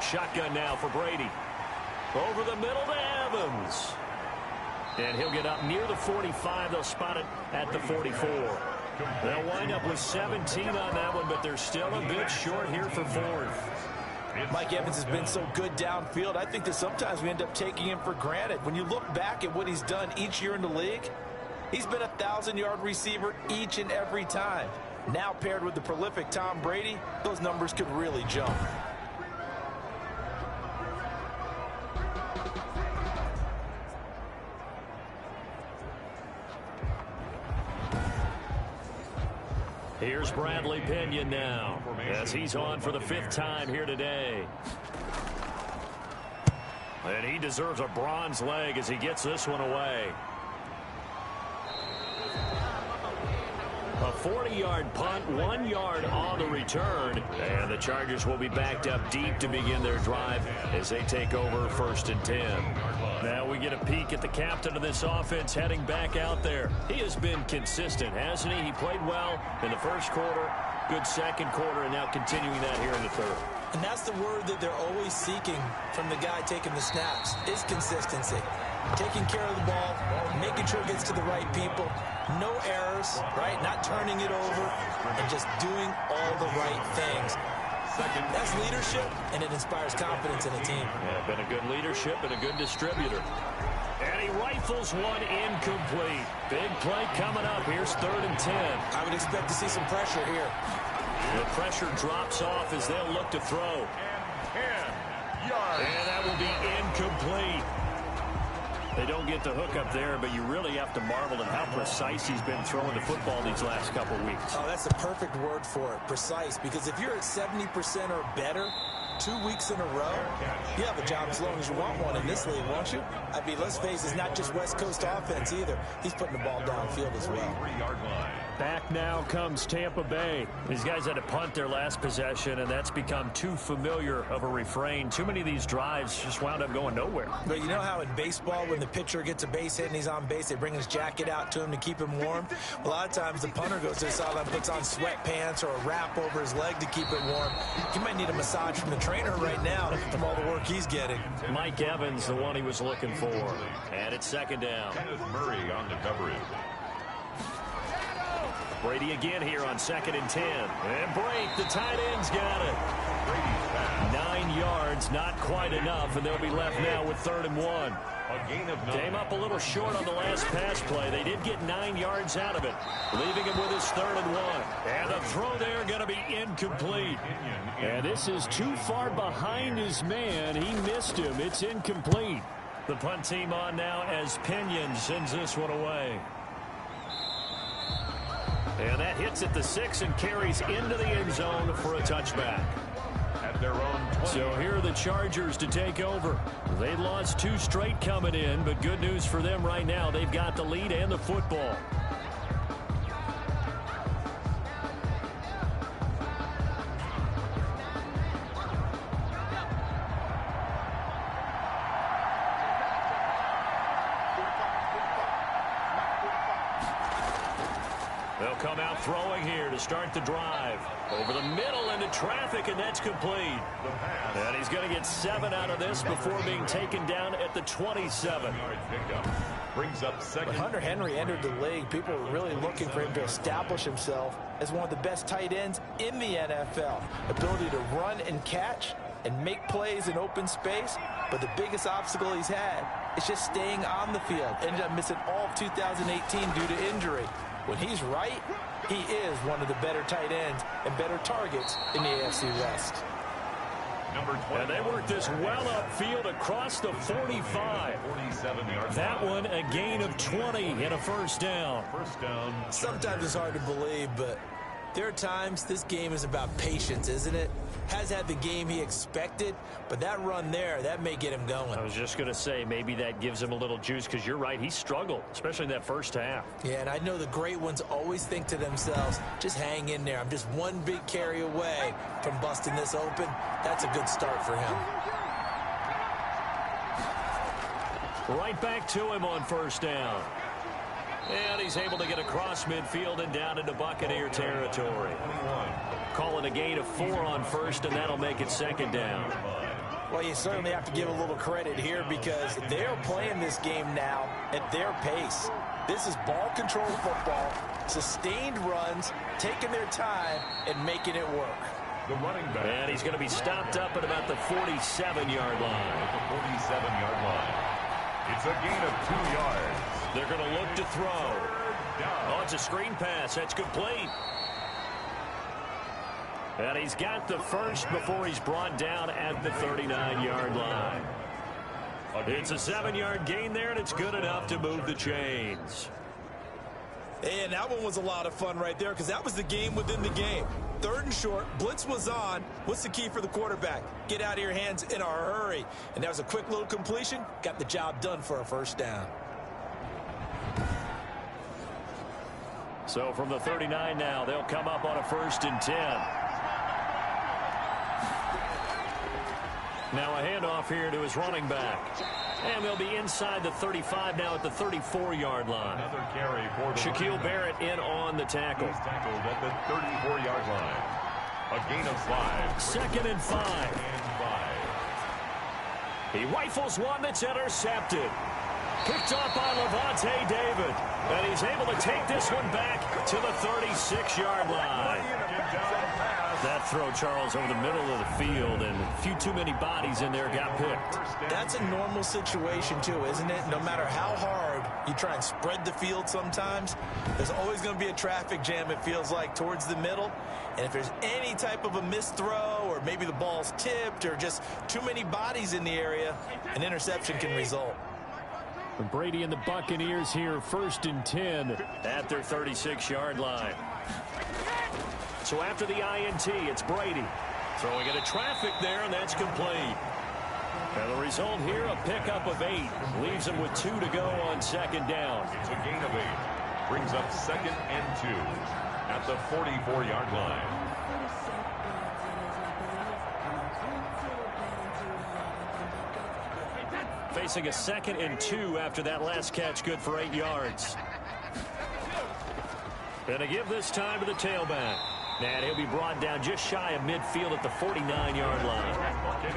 Shotgun now for Brady. Over the middle to Evans. And he'll get up near the 45. They'll spot it at the 44. They'll wind up with 17 on that one, but they're still a bit short here for 4th. Mike Evans has been so good downfield. I think that sometimes we end up taking him for granted. When you look back at what he's done each year in the league, he's been a 1,000-yard receiver each and every time. Now paired with the prolific Tom Brady, those numbers could really jump. Here's Bradley Pinion now, as he's on for the 5th time here today. And he deserves a bronze leg as he gets this one away. A 40-yard punt, 1 yard on the return. And the Chargers will be backed up deep to begin their drive as they take over 1st and 10. Now we get a peek at the captain of this offense heading back out there. He has been consistent, hasn't he? He played well in the first quarter, good second quarter, and now continuing that here in the 3rd. And that's the word that they're always seeking from the guy taking the snaps, is consistency. Taking care of the ball, making sure it gets to the right people, no errors, right? Not turning it over, and just doing all the right things. That's leadership, and it inspires confidence in a team. Yeah, been a good leadership and a good distributor. And he rifles one incomplete. Big play coming up. Here's 3rd and 10. I would expect to see some pressure here. The pressure drops off as they'll look to throw. And that will be incomplete. They don't get the hook up there, but you really have to marvel at how precise he's been throwing the football these last couple weeks. Oh, that's the perfect word for it, precise, because if you're at 70% or better 2 weeks in a row, you have a job as long as you want one in this league, won't you? I mean, let's face it, it's not just West Coast offense either. He's putting the ball downfield as well. Back now comes Tampa Bay. These guys had to punt their last possession, and that's become too familiar of a refrain. Too many of these drives just wound up going nowhere. But you know how in baseball, when the pitcher gets a base hit and he's on base, they bring his jacket out to him to keep him warm? A lot of times the punter goes to the sideline, puts on sweatpants or a wrap over his leg to keep it warm. He might need a massage from the trainer right now from all the work he's getting. Mike Evans, the one he was looking for. And it's second down. Kenneth Murray on the coverage. Brady again here on 2nd and 10. And break, the tight end's got it. Brady's pass. 9 yards, not quite enough, and they'll be left now with 3rd and 1. A gain of 9. Came up a little short on the last pass play. They did get 9 yards out of it, leaving him with his 3rd and 1. And the throw there going to be incomplete. And this is too far behind his man. He missed him. It's incomplete. The punt team on now as Pinion sends this one away. And that hits at the 6 and carries into the end zone for a touchback. At their own 20. So here are the Chargers to take over. They lost 2 straight coming in, but good news for them right now. They've got the lead and the football. They'll come out throwing here to start the drive. Over the middle into traffic, and that's complete. And he's going to get 7 out of this before being taken down at the 27. Brings up second. When Hunter Henry entered the league, people were really looking for him to establish himself as one of the best tight ends in the NFL. Ability to run and catch and make plays in open space. But the biggest obstacle he's had is just staying on the field. Ended up missing all of 2018 due to injury. When he's right, he is one of the better tight ends and better targets in the AFC West. Number 20. And they work this well upfield across the 45. 47-yard. That one a gain of 20 and a first down. First down. Sometimes it's hard to believe, but there are times this game is about patience, isn't it? Has had the game he expected, but that run there, that may get him going. I was just going to say, maybe that gives him a little juice, because you're right, he struggled, especially in that first half. Yeah, and I know the great ones always think to themselves, just hang in there. I'm just one big carry away from busting this open. That's a good start for him. Right back to him on first down. And he's able to get across midfield and down into Buccaneer territory. Calling a gain of 4 on first, and that'll make it second down. Well, you certainly have to give a little credit here because they're playing this game now at their pace. This is ball control football, sustained runs, taking their time and making it work. The running back. And he's going to be stopped up at about the 47-yard line. At the 47-yard line. It's a gain of 2 yards. They're going to look to throw. Oh, it's a screen pass. That's complete. And he's got the first before he's brought down at the 39-yard line. It's a 7-yard gain there, and it's good enough to move the chains. And that one was a lot of fun right there because that was the game within the game. 3rd and short, blitz was on. What's the key for the quarterback? Get out of your hands in a hurry. And that was a quick little completion. Got the job done for a first down. So from the 39 now, they'll come up on a 1st and 10. Now a handoff here to his running back. And they'll be inside the 35 now at the 34-yard line. Another carry for the Shaquille Barrett in on the tackle. He's tackled at the 34-yard line. A gain of 5. 2nd and 5. He rifles one that's intercepted. Picked up by Levante David. And he's able to take this one back to the 36-yard line. That throw, Charles, over the middle of the field, and a few too many bodies in there got picked. That's a normal situation, too, isn't it? No matter how hard you try and spread the field sometimes, there's always going to be a traffic jam, it feels like, towards the middle. And if there's any type of a missed throw, or maybe the ball's tipped, or just too many bodies in the area, an interception can result. Brady and the Buccaneers here, 1st and 10 at their 36-yard line. So after the INT, it's Brady throwing into traffic there, and that's complete. And the result here, a pickup of 8. Leaves him with 2 to go on 2nd down. It's a gain of 8. Brings up 2nd and 2 at the 44-yard line. Facing a 2nd and 2 after that last catch, good for 8 yards. Gonna give this time to the tailback. And he'll be brought down just shy of midfield at the 49-yard line.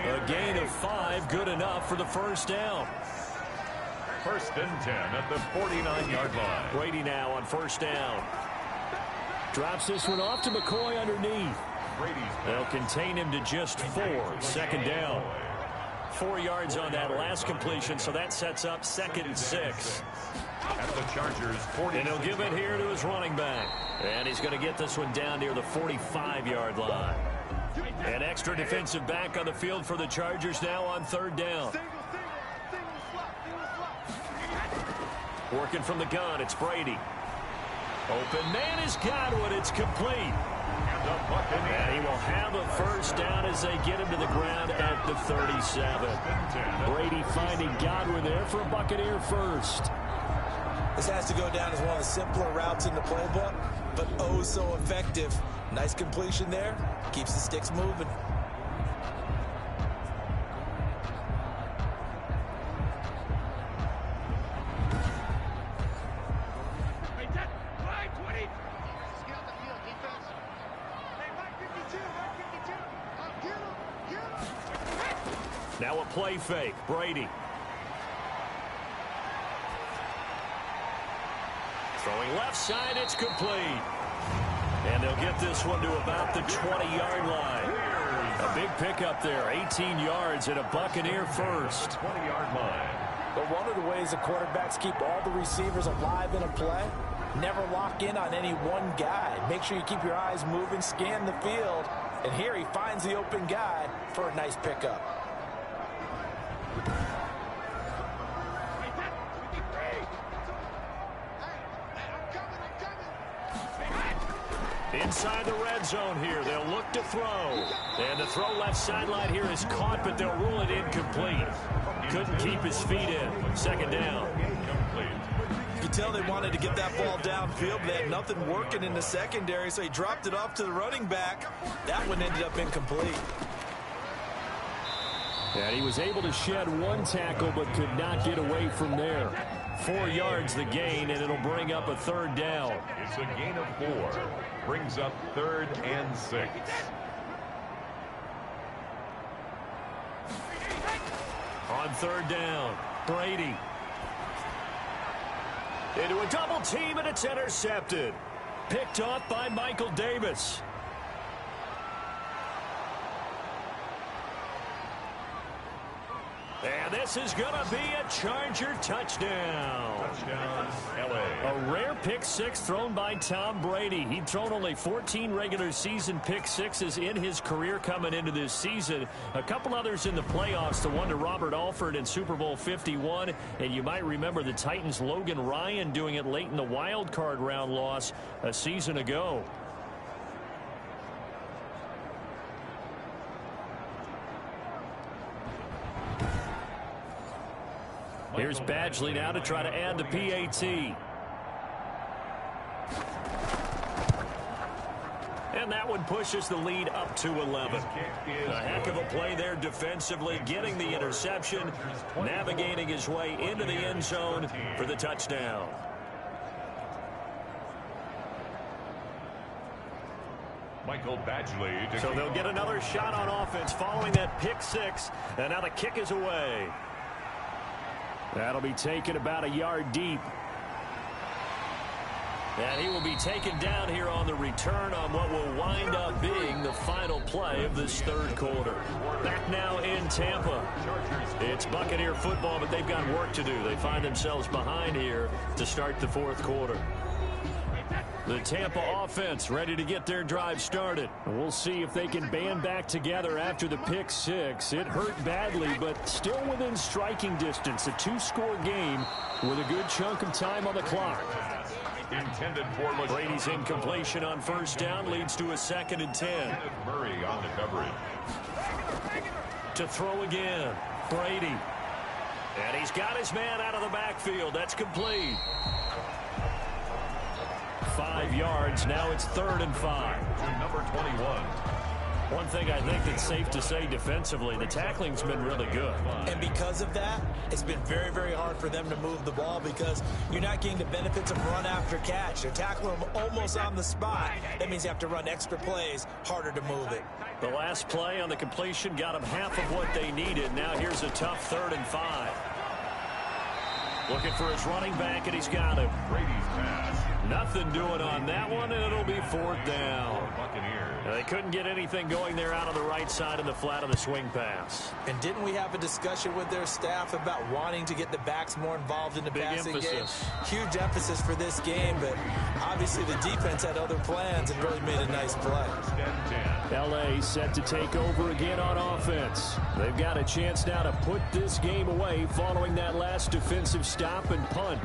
A gain of 5, good enough for the first down. 1st and 10 at the 49-yard line. Brady now on first down. Drops this one off to McCoy underneath. They'll contain him to just 4. 2nd down. 4 yards on that last completion, so that sets up 2nd and 6. At the Chargers, 40. And he'll give it here to his running back. And he's going to get this one down near the 45-yard line. An extra defensive back on the field for the Chargers now on 3rd down. Working from the gun, it's Brady. Open man has got one. It's complete. And he will have a first down as they get him to the ground at the 37. Brady finding Godwin there for a Buccaneer first. This has to go down as one of the simpler routes in the playbook, but oh so effective. Nice completion there. Keeps the sticks moving. Now a play fake. Brady. Throwing left side, it's complete. And they'll get this one to about the 20-yard line. A big pickup there, 18 yards and a Buccaneer first. 20-yard line. But one of the ways the quarterbacks keep all the receivers alive in a play, never lock in on any one guy. Make sure you keep your eyes moving, scan the field. And here he finds the open guy for a nice pickup. Inside the red zone here, they'll look to throw. And the throw left sideline here is caught, but they'll rule it incomplete. Couldn't keep his feet in. 2nd down. You could tell they wanted to get that ball downfield, but they had nothing working in the secondary, so he dropped it off to the running back. That one ended up incomplete. And he was able to shed 1 tackle, but could not get away from there. 4 yards the gain, and it'll bring up a 3rd down. It's a gain of 4. Brings up 3rd and 6. On 3rd down, Brady. Into a double team, and it's intercepted. Picked off by Michael Davis. And this is going to be a Charger touchdown. Touchdown, L.A. A rare pick six thrown by Tom Brady. He'd thrown only 14 regular season pick sixes in his career coming into this season. A couple others in the playoffs, the one to Robert Alford in Super Bowl 51. And you might remember the Titans' Logan Ryan doing it late in the wild card round loss a season ago. Here's Badgley now to try to add the PAT. And that one pushes the lead up to 11. A heck of a play there defensively, getting the interception, navigating his way into the end zone for the touchdown. Michael Badgley. So they'll get another shot on offense following that pick six, and now the kick is away. That'll be taken about a yard deep. And he will be taken down here on the return on what will wind up being the final play of this third quarter. Back now in Tampa. It's Buccaneer football, but they've got work to do. They find themselves behind here to start the fourth quarter. The Tampa offense ready to get their drive started. We'll see if they can band back together after the pick six. It hurt badly, but still within striking distance. A two-score game with a good chunk of time on the clock. Intended for Brady's incompletion on first down leads to a 2nd and 10. Murray on the coverage. To throw again, Brady. And he's got his man out of the backfield. That's complete. 5 yards. Now it's 3rd and 5. To number 21. One thing I think that's safe to say defensively, the tackling's been really good. And because of that, it's been very, very hard for them to move the ball because you're not getting the benefits of run after catch. They're tackling them almost on the spot. That means you have to run extra plays, harder to move it. The last play on the completion got them half of what they needed. Now here's a tough 3rd and 5. Looking for his running back, and he's got him. Brady's pass. Nothing doing on that one, and it'll be 4th down. Buccaneers. They couldn't get anything going there out on the right side of the flat of the swing pass. And didn't we have a discussion with their staff about wanting to get the backs more involved in the passing game? Huge emphasis for this game, but obviously the defense had other plans and really made a nice play. L.A. set to take over again on offense. They've got a chance now to put this game away following that last defensive stop and punt.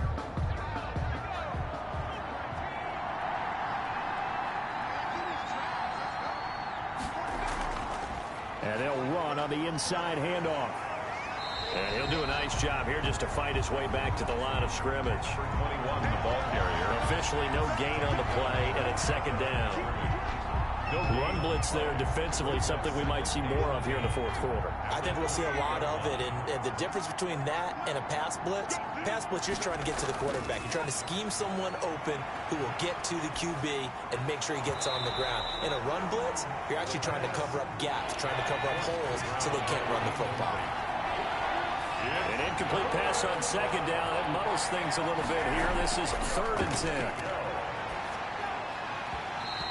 And they'll run on the inside handoff. And he'll do a nice job here just to fight his way back to the line of scrimmage. 21, the ball carrier. Officially no gain on the play, and it's 2nd down. Run blitz there defensively, something we might see more of here in the 4th quarter. I think we'll see a lot of it, and the difference between that and a pass blitz, you're just trying to get to the quarterback. You're trying to scheme someone open who will get to the QB and make sure he gets on the ground. In a run blitz, you're actually trying to cover up gaps, trying to cover up holes so they can't run the football. An incomplete pass on 2nd down. That muddles things a little bit here. This is 3rd and 10.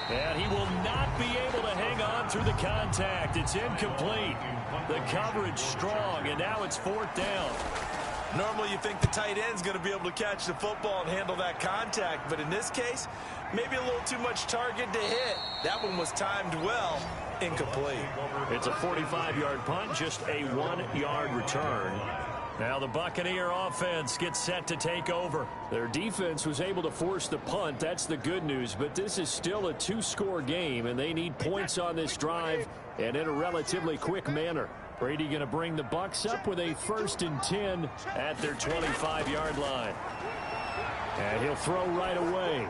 And he will not be able to hang on through the contact. It's incomplete. The coverage strong, and now it's 4th down. Normally you think the tight end's going to be able to catch the football and handle that contact, but in this case, maybe a little too much target to hit. That one was timed well. Incomplete. It's a 45-yard punt, just a 1-yard return. Now the Buccaneer offense gets set to take over. Their defense was able to force the punt. That's the good news, but this is still a 2-score game, and they need points on this drive and in a relatively quick manner. Brady going to bring the Bucs up with a 1st and 10 at their 25-yard line. And he'll throw right away.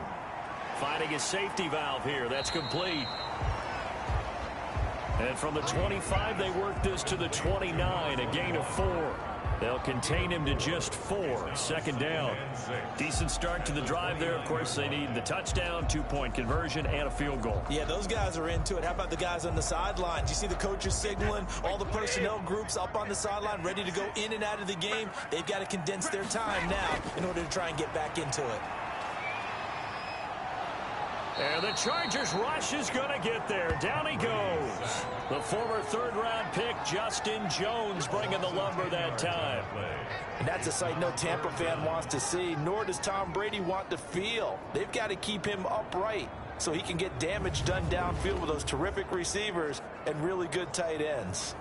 Finding his safety valve here. That's complete. And from the 25, they work this to the 29, a gain of 4. They'll contain him to just 4. 2nd down. Decent start to the drive there. Of course, they need the touchdown, 2-point conversion, and a field goal. Yeah, those guys are into it. How about the guys on the sideline? Do you see the coaches signaling? All the personnel groups up on the sideline ready to go in and out of the game. They've got to condense their time now in order to try and get back into it. And the Chargers rush is going to get there. Down he goes. The former 3rd-round pick, Justin Jones, bringing the lumber that time. And that's a sight no Tampa fan wants to see, nor does Tom Brady want to feel. They've got to keep him upright so he can get damage done downfield with those terrific receivers and really good tight ends.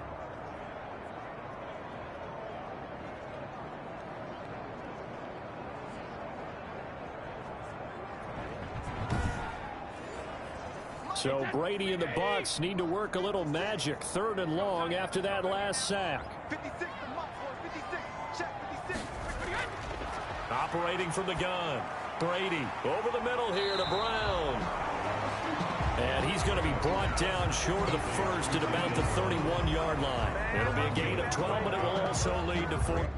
So Brady and the Bucs need to work a little magic. 3rd and long after that last sack. Operating from the gun. Brady over the middle here to Brown. And he's going to be brought down short of the 1st at about the 31-yard line. It'll be a gain of 12, but it will also lead to 4.